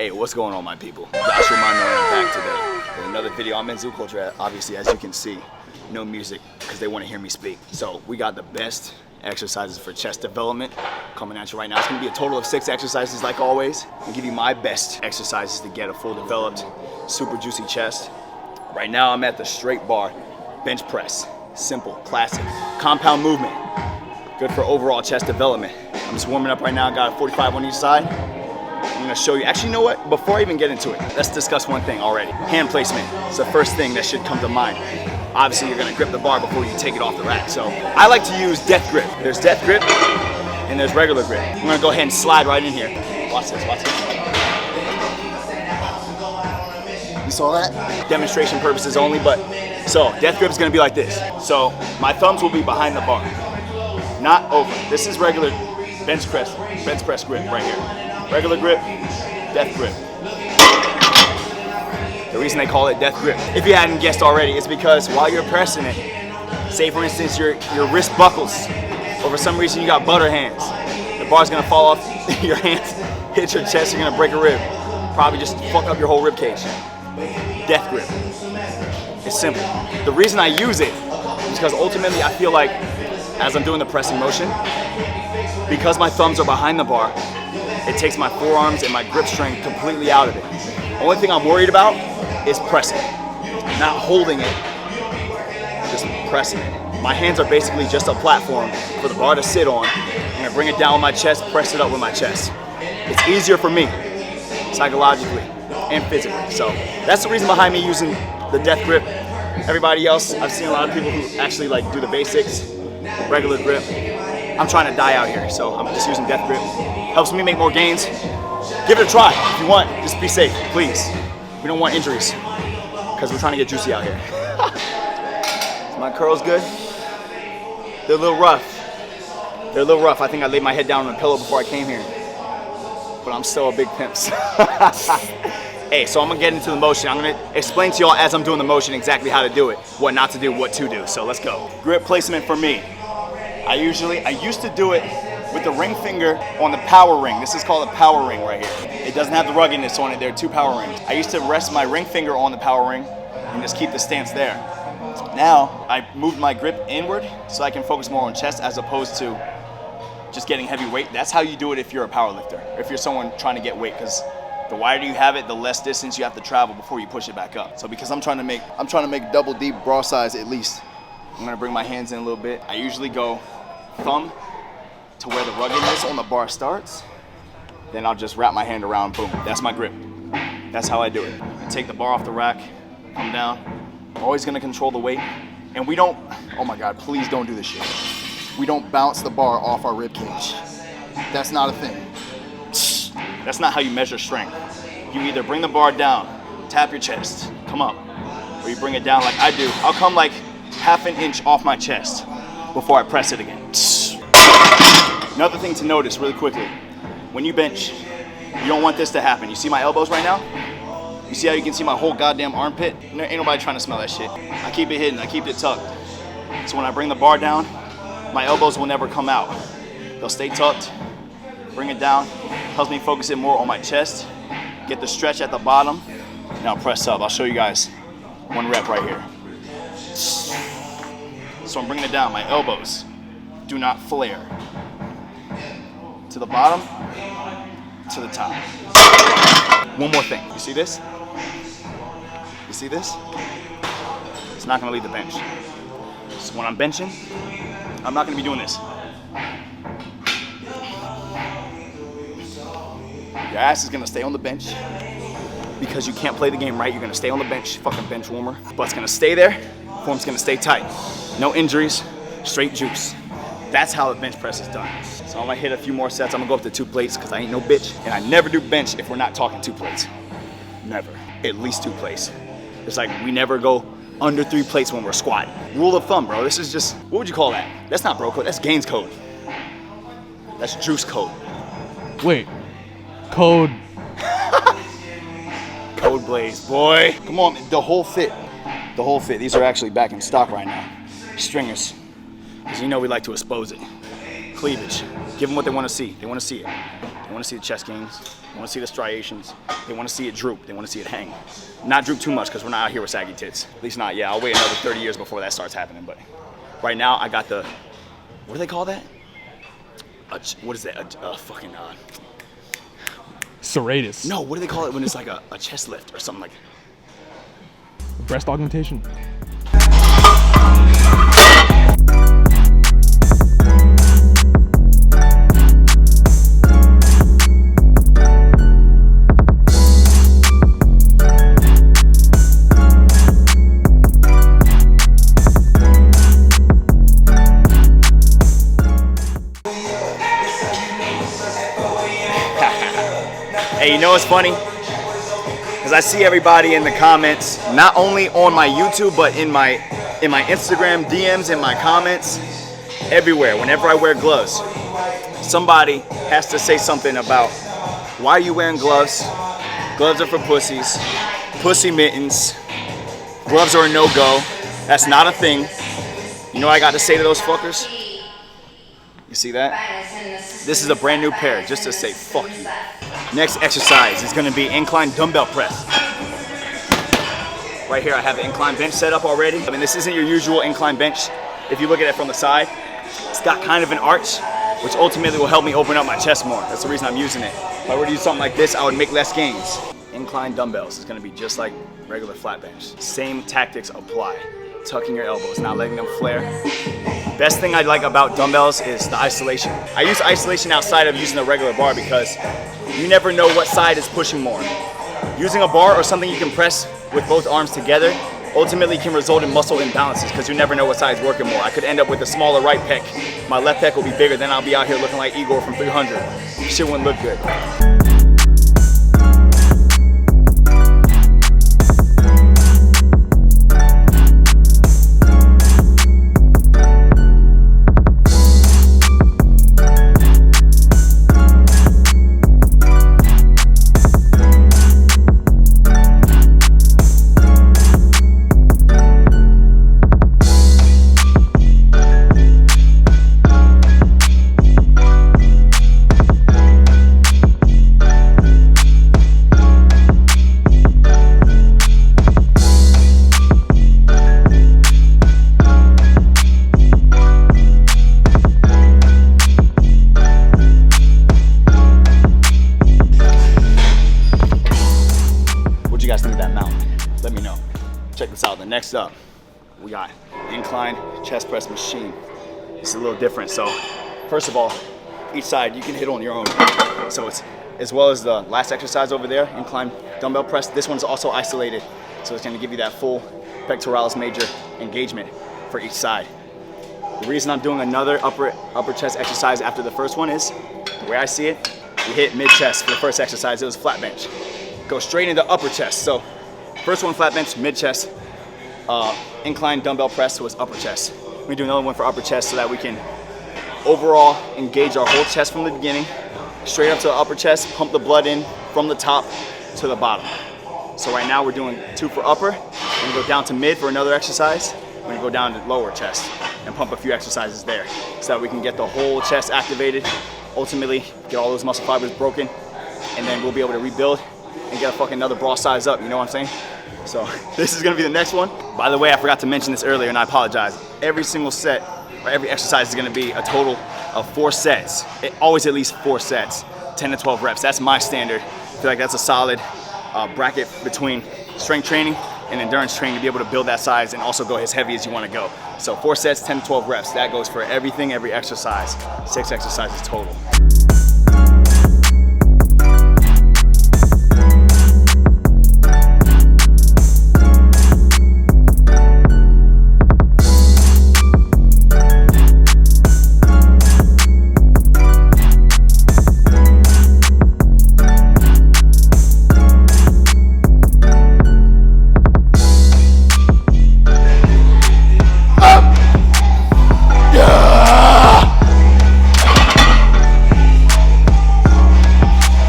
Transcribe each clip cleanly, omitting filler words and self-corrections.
Hey, what's going on, my people? Joshua Manoi back today with another video. I'm in zoo culture, obviously, as you can see. No music, because they want to hear me speak. So we got the best exercises for chest development coming at you right now. It's going to be a total of 6 exercises, like always. I'll give you my best exercises to get a full developed, super juicy chest. Right now, I'm at the straight bar bench press. Simple, classic, compound movement. Good for overall chest development. I'm just warming up right now. Got a 45 on each side. I'm gonna show you, actually, you know what? Before I even get into it, let's discuss one thing already. Hand placement. It's the first thing that should come to mind. Obviously, you're gonna grip the bar before you take it off the rack. So I like to use death grip. There's death grip and there's regular grip. I'm gonna go ahead and slide right in here. Watch this, watch this. You saw that? Demonstration purposes only, but so death grip is gonna be like this. So my thumbs will be behind the bar, not over. This is regular bench press grip right here. Regular grip, death grip. The reason they call it death grip, if you hadn't guessed already, is because while you're pressing it, say for instance your wrist buckles, or for some reason you got butter hands, the bar's gonna fall off your hands, hit your chest, you're gonna break a rib. Probably just fuck up your whole rib cage. Death grip. It's simple. The reason I use it is because ultimately I feel like as I'm doing the pressing motion, because my thumbs are behind the bar, it takes my forearms and my grip strength completely out of it. Only thing I'm worried about is pressing, not holding it, just pressing it. My hands are basically just a platform for the bar to sit on. I'm gonna bring it down with my chest, press it up with my chest. It's easier for me, psychologically and physically. So that's the reason behind me using the death grip. Everybody else, I've seen a lot of people who actually like do the basics, regular grip. I'm trying to die out here, so I'm just using death grip. Helps me make more gains. Give it a try if you want. Just be safe, please. We don't want injuries, because we're trying to get juicy out here. Is my curls good? They're a little rough. They're a little rough. I think I laid my head down on a pillow before I came here, but I'm still a big pimp. Hey, so I'm gonna get into the motion. I'm gonna explain to y'all as I'm doing the motion exactly how to do it, what not to do, what to do. So let's go. Grip placement for me. I used to do it with the ring finger on the power ring. This is called a power ring right here. It doesn't have the ruggedness on it. There are 2 power rings. I used to rest my ring finger on the power ring and just keep the stance there. Now, I moved my grip inward so I can focus more on chest as opposed to just getting heavy weight. That's how you do it if you're a power lifter, or if you're someone trying to get weight, because the wider you have it, the less distance you have to travel before you push it back up. So because I'm trying to make double deep bra size at least, I'm gonna bring my hands in a little bit. I usually go thumb to where the ruggedness on the bar starts. Then I'll just wrap my hand around, boom. That's my grip. That's how I do it. I take the bar off the rack, come down. I'm always gonna control the weight. And we don't, oh my God, please don't do this shit. We don't bounce the bar off our rib cage. That's not a thing. That's not how you measure strength. You either bring the bar down, tap your chest, come up, or you bring it down like I do. I'll come like ½ an inch off my chest before I press it again. Another thing to notice really quickly, when you bench, you don't want this to happen. You see my elbows right now? You see how you can see my whole goddamn armpit? Ain't nobody trying to smell that shit. I keep it hidden, I keep it tucked. So when I bring the bar down, my elbows will never come out. They'll stay tucked, bring it down, helps me focus it more on my chest, get the stretch at the bottom, now press up. I'll show you guys 1 rep right here. So I'm bringing it down, my elbows do not flare. To the bottom, to the top. One more thing, you see this? You see this? It's not gonna leave the bench. So when I'm benching, I'm not gonna be doing this. Your ass is gonna stay on the bench because you can't play the game right. You're gonna stay on the bench, fucking bench warmer. Butt's gonna stay there, form's gonna stay tight. No injuries, straight juice. That's how the bench press is done. So I'm gonna hit a few more sets. I'm gonna go up to 2 plates because I ain't no bitch. And I never do bench if we're not talking 2 plates. Never. At least 2 plates. It's like we never go under 3 plates when we're squatting. Rule of thumb, bro. This is just, what would you call that? That's not bro code, that's gains code. That's juice code. Wait, code. Code Blaze, boy. Come on, the whole fit. The whole fit. These are actually back in stock right now. Stringers. Because you know we like to expose it. Cleavage. Give them what they want to see. They want to see it. They want to see the chest gains. They want to see the striations. They want to see it droop. They want to see it hang. Not droop too much because we're not out here with saggy tits. At least not yet. I'll wait another 30 years before that starts happening. But right now, I got the, what do they call that? What is that? Fucking, serratus. no, what do they call it when it's like a chest lift or something like that? Breast augmentation. Hey, you know what's funny? Because I see everybody in the comments, not only on my YouTube, but in my Instagram DMs, in my comments, everywhere, whenever I wear gloves. Somebody has to say something about, why are you wearing gloves? Gloves are for pussies. Pussy mittens. Gloves are a no-go. That's not a thing. You know what I got to say to those fuckers? You see that? This is a brand new pair, just to say fuck you. Next exercise is going to be incline dumbbell press. Right here I have the incline bench set up already. I mean, this isn't your usual incline bench. If you look at it from the side, it's got kind of an arch, which ultimately will help me open up my chest more. That's the reason I'm using it. If I were to use something like this, I would make less gains. Incline dumbbells is going to be just like regular flat bench. Same tactics apply. Tucking your elbows, not letting them flare. Best thing I like about dumbbells is the isolation. I use isolation outside of using a regular bar because you never know what side is pushing more. Using a bar or something you can press with both arms together ultimately can result in muscle imbalances because you never know what side is working more. I could end up with a smaller right pec. My left pec will be bigger, then I'll be out here looking like Igor from 300. Shit wouldn't look good. Let me know. Check this out. The next up, we got incline chest press machine. It's a little different. So first of all, each side you can hit on your own. So it's as well as the last exercise over there, incline dumbbell press. This one's also isolated. So it's going to give you that full pectoralis major engagement for each side. The reason I'm doing another upper chest exercise after the first one is, the way I see it, we hit mid chest for the first exercise. It was flat bench. Go straight into upper chest. So first one flat bench, mid chest. Incline dumbbell press was upper chest. We do another one for upper chest so that we can overall engage our whole chest from the beginning, straight up to the upper chest, pump the blood in from the top to the bottom. So right now we're doing 2 for upper, and go down to mid for another exercise. We're gonna go down to lower chest and pump a few exercises there so that we can get the whole chest activated, ultimately get all those muscle fibers broken, and then we'll be able to rebuild and get a fucking another bra size up, you know what I'm saying? So this is gonna be the next one. By the way, I forgot to mention this earlier and I apologize. Every single set or every exercise is gonna be a total of 4 sets. Always at least 4 sets, 10 to 12 reps. That's my standard. I feel like that's a solid bracket between strength training and endurance training to be able to build that size and also go as heavy as you wanna go. So 4 sets, 10 to 12 reps. That goes for everything, every exercise. 6 exercises total.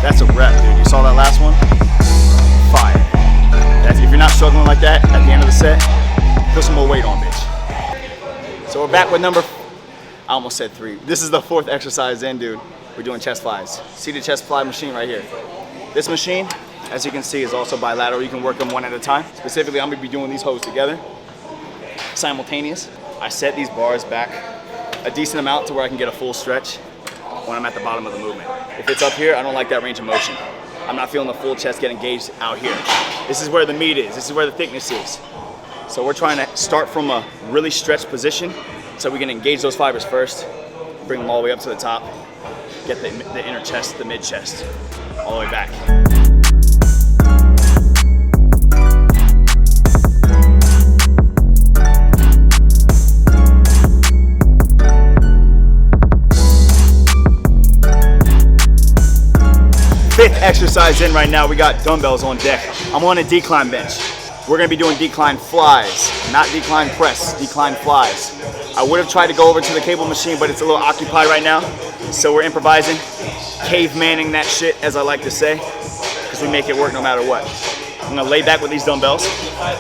That's a rep, dude. You saw that last one? Fire. That's, if you're not struggling like that at the end of the set, put some more weight on, bitch. So we're back with number I almost said 3. This is the 4th exercise in, dude. We're doing chest flies. See the chest fly machine right here. This machine, as you can see, is also bilateral. You can work them one at a time. Specifically, I'm gonna be doing these hoes together, simultaneous. I set these bars back a decent amount to where I can get a full stretch when I'm at the bottom of the movement. If it's up here, I don't like that range of motion. I'm not feeling the full chest get engaged out here. This is where the meat is. This is where the thickness is. So we're trying to start from a really stretched position so we can engage those fibers first, bring them all the way up to the top, get the inner chest, the mid chest, all the way back. Fifth exercise in right now, we got dumbbells on deck. I'm on a decline bench. We're gonna be doing decline flies, not decline press, decline flies. I would have tried to go over to the cable machine, but it's a little occupied right now. So we're improvising, cavemanning that shit, as I like to say, because we make it work no matter what. I'm gonna lay back with these dumbbells. I'm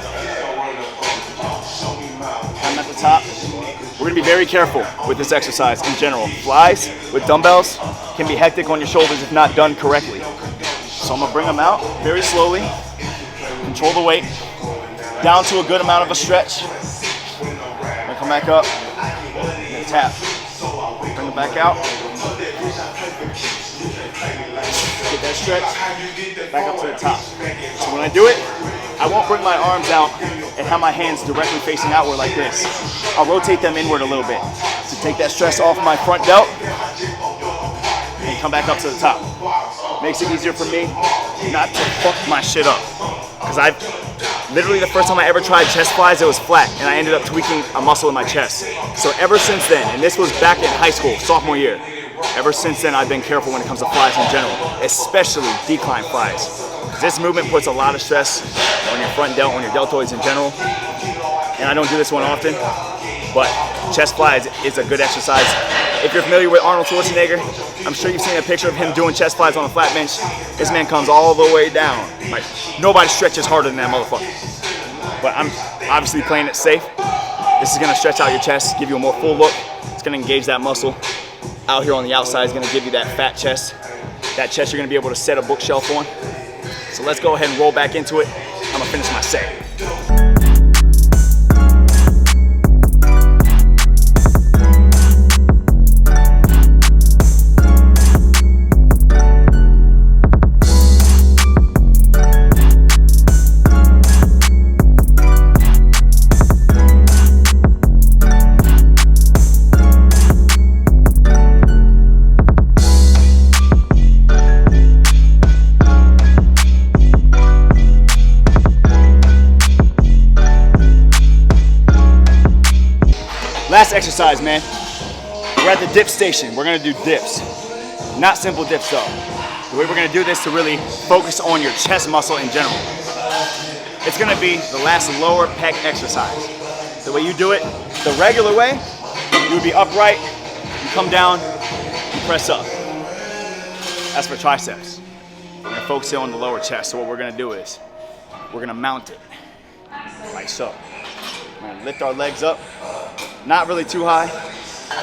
at the top. We're gonna be very careful with this exercise in general. Flies with dumbbells can be hectic on your shoulders if not done correctly. So I'm gonna bring them out very slowly, control the weight, down to a good amount of a stretch. I'm gonna come back up, and tap. Bring them back out. Get that stretch, back up to the top. So when I do it, I won't bring my arms out and have my hands directly facing outward like this. I'll rotate them inward a little bit to take that stress off my front delt and come back up to the top. Makes it easier for me not to fuck my shit up. Because literally the first time I ever tried chest flies, it was flat and I ended up tweaking a muscle in my chest. So ever since then, and this was back in high school, sophomore year, ever since then I've been careful when it comes to flies in general, especially decline flies. This movement puts a lot of stress on your front delt, on your deltoids in general. And I don't do this one often, but chest flies is a good exercise. If you're familiar with Arnold Schwarzenegger, I'm sure you've seen a picture of him doing chest flies on a flat bench. This man comes all the way down. Like, nobody stretches harder than that motherfucker. But I'm obviously playing it safe. This is gonna stretch out your chest, give you a more full look. It's gonna engage that muscle. Out here on the outside is gonna give you that fat chest. That chest you're gonna be able to set a bookshelf on. So let's go ahead and roll back into it. I'm gonna finish my set. Last exercise, man. We're at the dip station. We're gonna do dips. Not simple dips though. The way we're gonna do this to really focus on your chest muscle in general. It's gonna be the last lower pec exercise. The way you do it, the regular way, you would be upright, you come down, you press up. That's for triceps. We're gonna focus on the lower chest. So what we're gonna do is, we're gonna mount it, like so. We're gonna lift our legs up. Not really too high,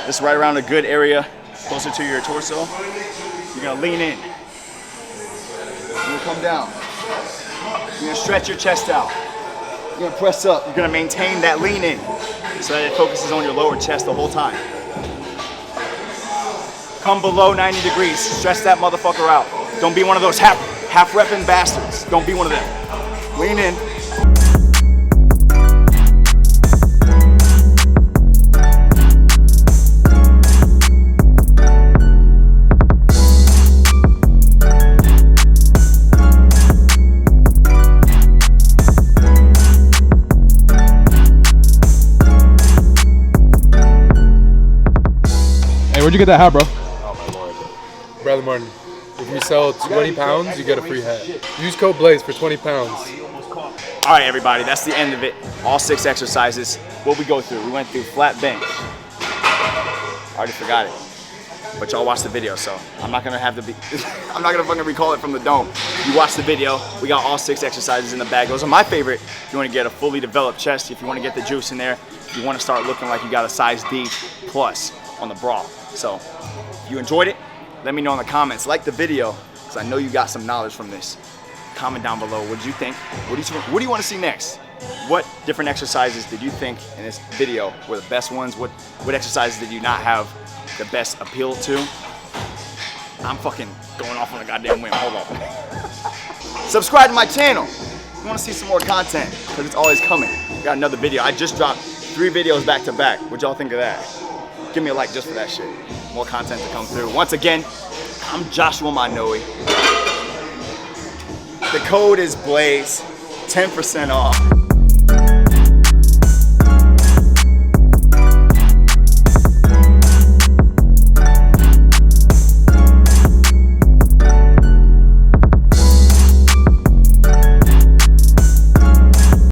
just right around a good area, closer to your torso. You're gonna lean in. You're gonna come down. You're gonna stretch your chest out. You're gonna press up. You're gonna maintain that lean in so that it focuses on your lower chest the whole time. Come below 90 degrees, stretch that motherfucker out. Don't be one of those half repping bastards. Don't be one of them. Lean in. Where'd you get that hat, bro? Oh my lord. Brother Martin, if you sell 20 pounds, you get a free hat. Use code BLAZE for 20 pounds. All right, everybody, that's the end of it. All 6 exercises. What we go through, we went through flat bench. I already forgot it, but y'all watched the video, so I'm not gonna I'm not gonna fucking recall it from the dome. You watched the video. We got all 6 exercises in the bag. Those are my favorite. If you want to get a fully developed chest, if you want to get the juice in there, if you want to start looking like you got a size D plus. on the bra. So if you enjoyed it, let me know in the comments. Like the video, because I know you got some knowledge from this. Comment down below, what did you think? What do you want to see next? What different exercises did you think in this video were the best ones? What exercises did you not have the best appeal to? I'm fucking going off on a goddamn whim. Hold on. Subscribe to my channel. You want to see some more content, because it's always coming. Got another video. I just dropped 3 videos back to back. What'd y'all think of that? Give me a like just for that shit. More content to come through. Once again, I'm Joshua Manoi. The code is Blaze, 10% off.